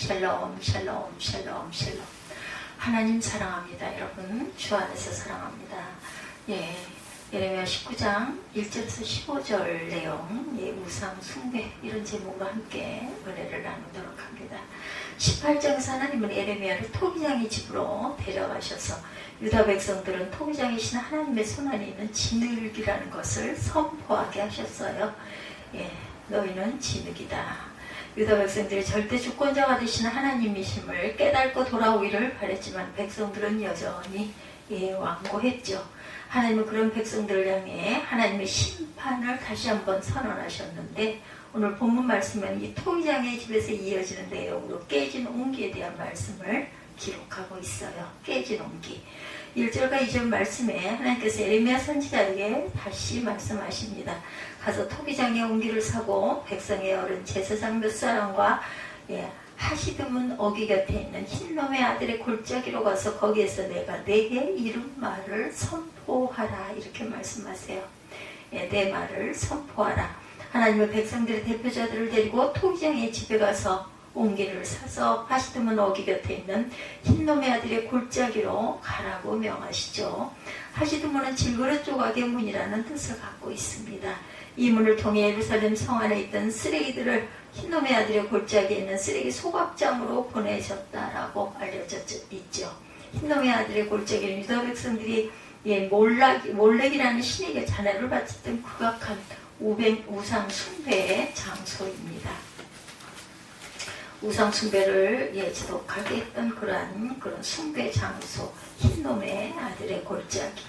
샬롬 샬롬 샬롬 샬롬. 하나님 사랑합니다. 여러분 주 안에서 사랑합니다. 예레미야 19장 1절에서 15절 내용, 우상 숭배 이런 제목으로 함께 은혜를 나누도록 합니다. 18장에서 하나님은 예레미야를 토기장의 집으로 데려가셔서 유다 백성들은 토기장이신 하나님의 손안에 있는 진흙이라는 것을 선포하게 하셨어요. 너희는 진흙이다. 유다 백성들이 절대 주권자가 되시는 하나님이심을 깨닫고 돌아오기를 바랬지만 백성들은 여전히 완고했죠. 하나님은 그런 백성들을 향해 하나님의 심판을 다시 한번 선언하셨는데, 오늘 본문 말씀은 이 토기장의 집에서 이어지는 내용으로 깨진 옹기에 대한 말씀을 기록하고 있어요. 깨진 옹기. 1절과 2절 말씀에 하나님께서 예레미야 선지자에게 다시 말씀하십니다. 가서 토기장의 옹기를 사고 백성의 어른 제사장 몇 사람과 하시드문 어귀 곁에 있는 흰놈의 아들의 골짜기로 가서 거기에서 내가 내게 이룬 말을 선포하라. 이렇게 말씀하세요. 내 말을 선포하라. 하나님의 백성들의 대표자들을 데리고 토기장의 집에 가서 옹기를 사서 하시드문 어귀 곁에 있는 흰놈의 아들의 골짜기로 가라고 명하시죠. 하시드문은 질그릇 조각의 문이라는 뜻을 갖고 있습니다. 이 문을 통해 예루살렘 성 안에 있던 쓰레기들을 흰놈의 아들의 골짜기에 있는 쓰레기 소각장으로 보내셨다라고 알려져 있죠. 흰놈의 아들의 골짜기는 유다 백성들이 몰렉이라는 신에게 자녀를 바쳤던 극악한 우상 숭배의 장소입니다. 우상 숭배를 지독하게 했던 그런 숭배 장소, 흰놈의 아들의 골짜기.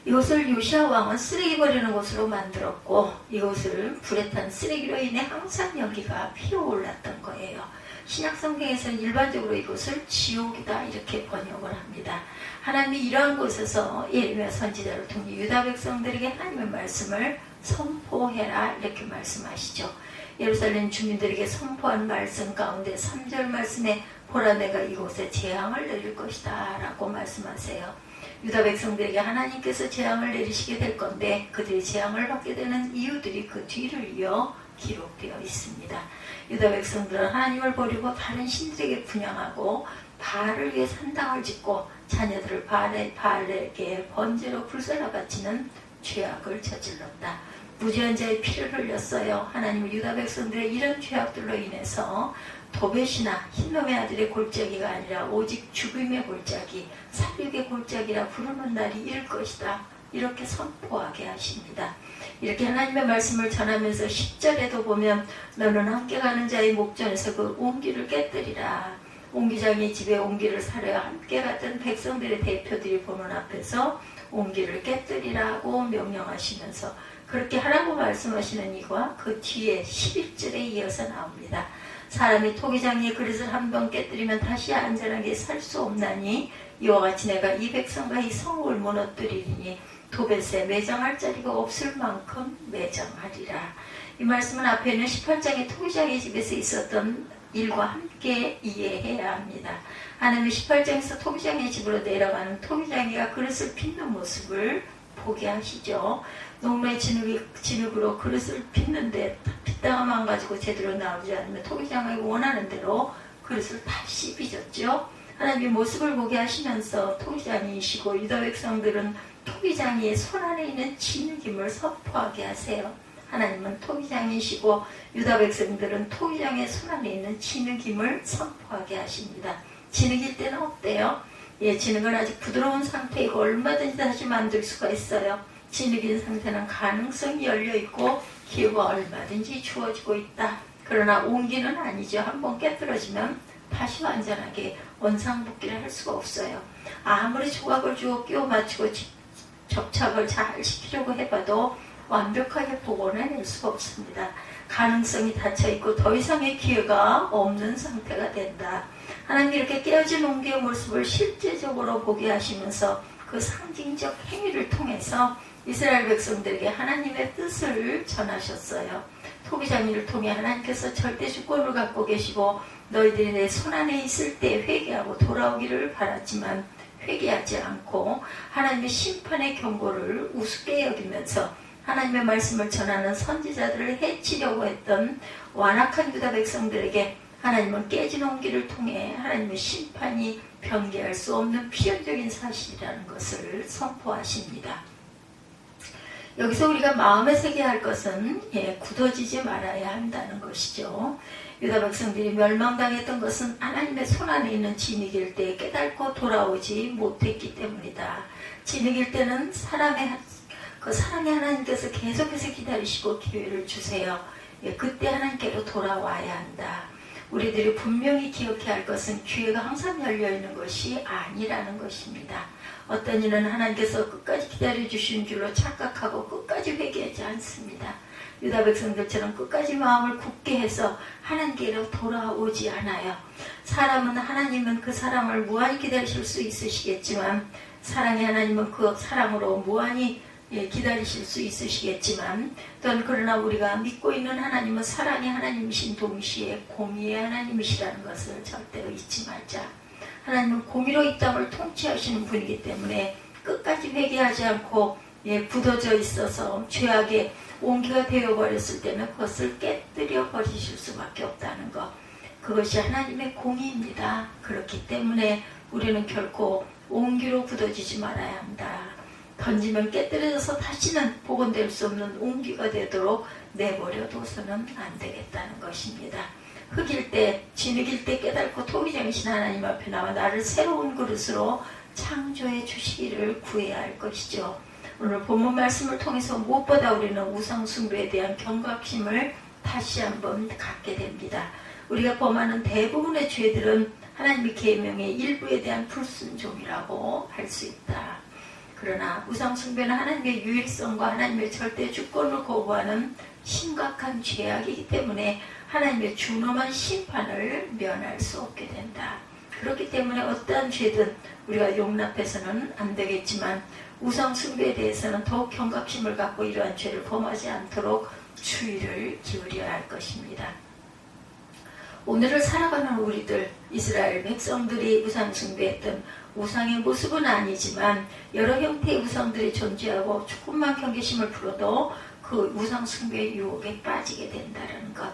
이곳을 요시야 왕은 쓰레기 버리는 곳으로 만들었고, 이곳을 불에 탄 쓰레기로 인해 항상 연기가 피어올랐던 거예요. 신약성경에서는 일반적으로 이곳을 지옥이다 이렇게 번역을 합니다. 하나님이 이러한 곳에서 예레미야 선지자를 통해 유다 백성들에게 하나님의 말씀을 선포해라 이렇게 말씀하시죠. 예루살렘 주민들에게 선포한 말씀 가운데 3절 말씀에 보라 내가 이곳에 재앙을 내릴 것이다 라고 말씀하세요. 유다 백성들에게 하나님께서 재앙을 내리시게 될 건데, 그들이 재앙을 받게 되는 이유들이 그 뒤를 이어 기록되어 있습니다. 유다 백성들은 하나님을 버리고 다른 신들에게 분향하고 바알을 위해 산당을 짓고 자녀들을 바알에게 번제로 불살라 바치는 죄악을 저질렀다. 무죄한 자의 피를 흘렸어요. 하나님은 유다 백성들의 이런 죄악들로 인해서 도벳이나 흰놈의 아들의 골짜기가 아니라 오직 죽음의 골짜기, 살육의 골짜기라 부르는 날이 이를 것이다. 이렇게 선포하게 하십니다. 이렇게 하나님의 말씀을 전하면서 10절에도 보면 너는 함께 가는 자의 목전에서 그 옹기를 깨뜨리라. 옹기장의 집에 옹기를 사려 함께 갔던 백성들의 대표들이 보는 앞에서 옹기를 깨뜨리라고 명령하시면서 그렇게 하라고 말씀하시는 이가 그 뒤에 11절에 이어서 나옵니다. 사람이 토기장의 그릇을 한 번 깨뜨리면 다시 안전하게 살 수 없나니 이와 같이 내가 이 백성과 이 성을 무너뜨리리니 도벳에 매장할 자리가 없을 만큼 매장하리라. 이 말씀은 앞에 있는 18장의 토기장의 집에서 있었던 일과 함께 이해해야 합니다. 하나님은 18장에서 토기장의 집으로 내려가는 토기장이가 그릇을 빚는 모습을 보게 하시죠. 농로의 진흙으로 그릇을 빚는데 빗다가 망가지고 제대로 나오지 않으면 토기장이 원하는 대로 그릇을 다시 빚었죠. 하나님이 모습을 보게 하시면서 토기장이시고 유다 백성들은 토기장이의 손안에 있는 진흙임을 선포하게 하세요. 하나님은 토기장이시고 유다 백성들은 토기장의 손안에 있는 진흙임을 선포하게 하십니다. 진흙일 때는 어때요? 진흙은 아직 부드러운 상태이고 얼마든지 다시 만들 수가 있어요. 진흙인 상태는 가능성이 열려있고 기회가 얼마든지 주어지고 있다. 그러나 옹기는 아니죠. 한번 깨뜨려지면 다시 완전하게 원상복귀를 할 수가 없어요. 아무리 조각을 주어 끼워 맞추고 접착을 잘 시키려고 해봐도 완벽하게 복원해낼 수가 없습니다. 가능성이 닫혀있고 더 이상의 기회가 없는 상태가 된다. 하나님 이렇게 깨어진 옹기의 모습을 실제적으로 보게 하시면서 그 상징적 행위를 통해서 이스라엘 백성들에게 하나님의 뜻을 전하셨어요. 토기장이를 통해 하나님께서 절대 주권을 갖고 계시고 너희들이 내 손안에 있을 때 회개하고 돌아오기를 바랐지만 회개하지 않고 하나님의 심판의 경고를 우습게 여기면서 하나님의 말씀을 전하는 선지자들을 해치려고 했던 완악한 유다 백성들에게 하나님은 깨진 온기를 통해 하나님의 심판이 변개할 수 없는 필연적인 사실이라는 것을 선포하십니다. 여기서 우리가 마음에 새겨야 할 것은 굳어지지 말아야 한다는 것이죠. 유다 백성들이 멸망당했던 것은 하나님의 손안에 있는 진흙일 때 깨닫고 돌아오지 못했기 때문이다. 진흙일 때는 사랑의 하나님께서 계속해서 기다리시고 기회를 주세요. 그때 하나님께로 돌아와야 한다. 우리들이 분명히 기억해야 할 것은 기회가 항상 열려있는 것이 아니라는 것입니다. 어떤 이는 하나님께서 끝까지 기다려주신 줄로 착각하고 끝까지 회개하지 않습니다. 유다 백성들처럼 끝까지 마음을 굳게 해서 하나님께로 돌아오지 않아요. 하나님은 그 사람을 무한히 기다리실 수 있으시겠지만, 사랑의 하나님은 그 사랑으로 무한히 기다리실 수 있으시겠지만, 또한 그러나 우리가 믿고 있는 하나님은 사랑의 하나님이신 동시에 공의의 하나님이시라는 것을 절대로 잊지 말자. 하나님은 공의로 이 땅을 통치하시는 분이기 때문에 끝까지 회개하지 않고 굳어져 있어서 죄악의 온기가 되어버렸을 때는 그것을 깨뜨려 버리실 수밖에 없다는 것. 그것이 하나님의 공의입니다. 그렇기 때문에 우리는 결코 온기로 굳어지지 말아야 한다. 던지면 깨뜨려져서 다시는 복원될 수 없는 온기가 되도록 내버려둬서는 안 되겠다는 것입니다. 흙일 때, 진흙일 때 깨닫고 토기장이신 하나님 앞에 나와 나를 새로운 그릇으로 창조해 주시기를 구해야 할 것이죠. 오늘 본문 말씀을 통해서 무엇보다 우리는 우상숭배에 대한 경각심을 다시 한번 갖게 됩니다. 우리가 범하는 대부분의 죄들은 하나님의 계명의 일부에 대한 불순종이라고 할 수 있다. 그러나 우상숭배는 하나님의 유일성과 하나님의 절대 주권을 거부하는 심각한 죄악이기 때문에 하나님의 준엄한 심판을 면할 수 없게 된다. 그렇기 때문에 어떠한 죄든 우리가 용납해서는 안 되겠지만, 우상숭배에 대해서는 더욱 경각심을 갖고 이러한 죄를 범하지 않도록 주의를 기울여야 할 것입니다. 오늘을 살아가는 우리들, 이스라엘 백성들이 우상숭배했던 우상의 모습은 아니지만 여러 형태의 우상들이 존재하고 조금만 경계심을 풀어도 그 우상숭배의 유혹에 빠지게 된다는 것.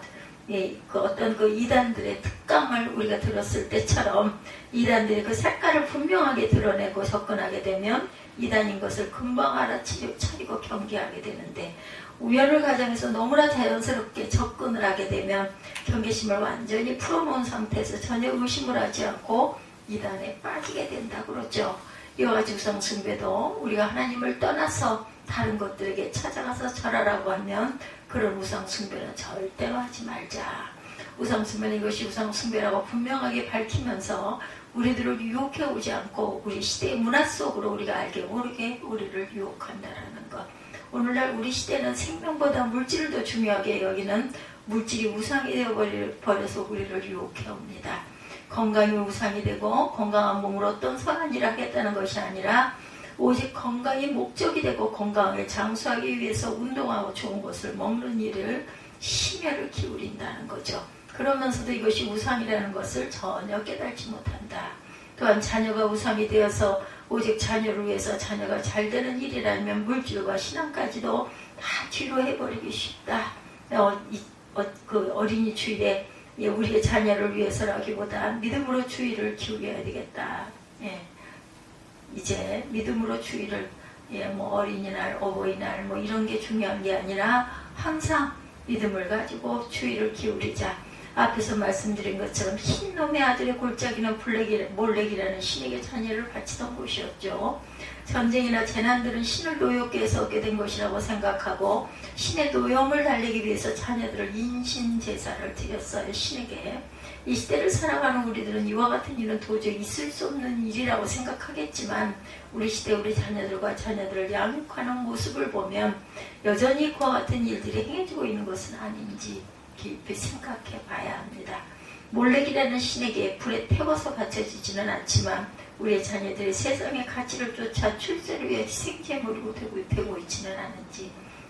그 어떤 그 이단들의 특강을 우리가 들었을 때처럼 이단들이 그 색깔을 분명하게 드러내고 접근하게 되면 이단인 것을 금방 알아차리고 경계하게 되는데, 우열을 가정해서 너무나 자연스럽게 접근을 하게 되면 경계심을 완전히 풀어놓은 상태에서 전혀 의심을 하지 않고 이단에 빠지게 된다고 그러죠. 이와 같이 우상숭배도 우리가 하나님을 떠나서 다른 것들에게 찾아가서 절하라고 하면 그런 우상숭배는 절대로 하지 말자. 우상숭배는 이것이 우상숭배라고 분명하게 밝히면서 우리들을 유혹해 오지 않고 우리 시대의 문화 속으로 우리가 알게 모르게 우리를 유혹한다라는 것. 오늘날 우리 시대는 생명보다 물질을 더 중요하게 여기는 물질이 우상이 되어버려서 우리를 유혹해 옵니다. 건강이 우상이 되고 건강한 몸으로 어떤 선한 일을 하겠다는 것이 아니라 오직 건강이 목적이 되고 건강을 장수하기 위해서 운동하고 좋은 것을 먹는 일을 심혈을 기울인다는 거죠. 그러면서도 이것이 우상이라는 것을 전혀 깨닫지 못한다. 또한 자녀가 우상이 되어서 오직 자녀를 위해서 자녀가 잘 되는 일이라면 물질과 신앙까지도 다 뒤로 해버리기 쉽다. 그 어린이 주일에 우리의 자녀를 위해서라기보다 믿음으로 주의를 기울여야 되겠다. 이제 믿음으로 주의를 어린이날, 어버이날 이런 게 중요한 게 아니라 항상 믿음을 가지고 주의를 기울이자. 앞에서 말씀드린 것처럼 흰 놈의 아들의 골짜기는 몰렉이라는 신에게 자녀를 바치던 곳이었죠. 전쟁이나 재난들은 신을 노엽게 해서 얻게 된 것이라고 생각하고 신의 노염을 달래기 위해서 자녀들을 인신제사를 드렸어요. 신에게. 이 시대를 살아가는 우리들은 이와 같은 일은 도저히 있을 수 없는 일이라고 생각하겠지만, 우리 시대 우리 자녀들과 자녀들을 양육하는 모습을 보면 여전히 그와 같은 일들이 행해지고 있는 것은 아닌지 깊이 생각해 봐야 합니다. 몰렉이라는 신에게 불에 태워서 바쳐지지는 않지만 우리의 자녀들이 세상의 가치를 쫓아 출세를 위해 희생제물이 되고 있지는 않은지,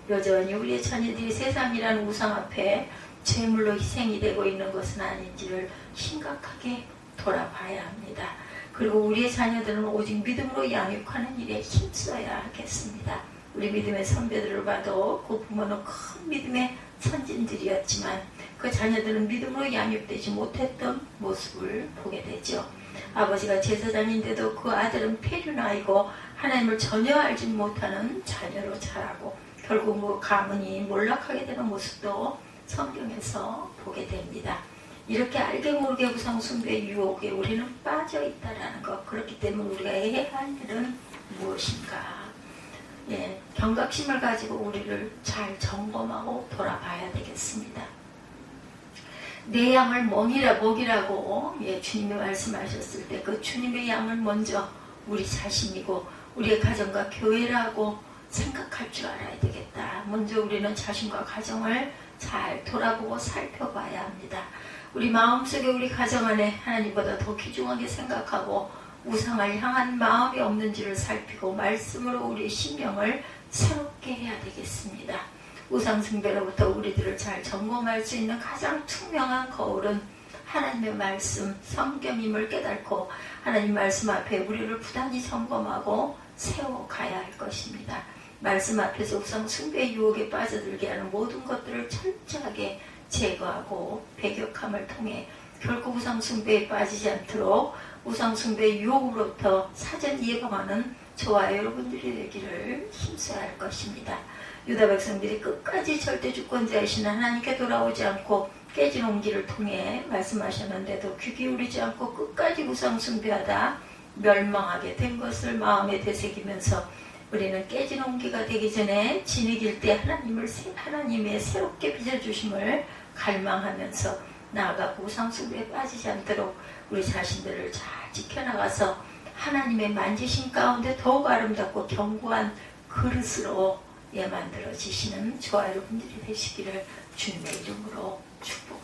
여전히 우리의 자녀들이 세상이라는 우상 앞에 제물로 희생이 되고 있는 것은 아닌지를 심각하게 돌아봐야 합니다. 그리고 우리의 자녀들은 오직 믿음으로 양육하는 일에 힘써야 하겠습니다. 우리 믿음의 선배들을 봐도 그 부모는 큰 믿음의 선진들이었지만 그 자녀들은 믿음으로 양육되지 못했던 모습을 보게 되죠. 아버지가 제사장인데도 그 아들은 폐륜아이고 하나님을 전혀 알지 못하는 자녀로 자라고 결국 뭐 가문이 몰락하게 되는 모습도 성경에서 보게 됩니다. 이렇게 알게 모르게 우상 숭배 유혹에 우리는 빠져 있다라는 것. 그렇기 때문에 우리가 해야 할 일은 무엇인가? 예, 경각심을 가지고 우리를 잘 점검하고 돌아봐야 되겠습니다. 내 양을 먹이라고 주님이 말씀하셨을 때 그 주님의 양은 먼저 우리 자신이고 우리의 가정과 교회라고 생각할 줄 알아야 되겠다. 먼저 우리는 자신과 가정을 잘 돌아보고 살펴봐야 합니다. 우리 마음속에 우리 가정 안에 하나님보다 더 귀중하게 생각하고 우상을 향한 마음이 없는지를 살피고 말씀으로 우리 심령을 새롭게 해야 되겠습니다. 우상 숭배로부터 우리들을 잘 점검할 수 있는 가장 투명한 거울은 하나님의 말씀, 성경임을 깨닫고 하나님 말씀 앞에 우리를 부단히 점검하고 세워가야 할 것입니다. 말씀 앞에서 우상 숭배 유혹에 빠져들게 하는 모든 것들을 철저하게 제거하고 배격함을 통해 결국 우상 숭배에 빠지지 않도록 우상 숭배 유혹으로부터 사전 예방하는 저와 여러분들이 되기를 힘써야 할 것입니다. 유다 백성들이 끝까지 절대 주권자이신 하나님께 돌아오지 않고 깨진 온기를 통해 말씀하셨는데도 귀 기울이지 않고 끝까지 우상 숭배하다 멸망하게 된 것을 마음에 되새기면서 우리는 깨진 온기가 되기 전에 진이길 때 하나님의 새롭게 빚어주심을 갈망하면서 나아가 우상 숭배에 빠지지 않도록 우리 자신들을 잘 지켜나가서 하나님의 만지심 가운데 더욱 아름답고 견고한 그릇으로 만들어지시는 저와 여러분들이 되시기를 주님의 이름으로 축복합니다.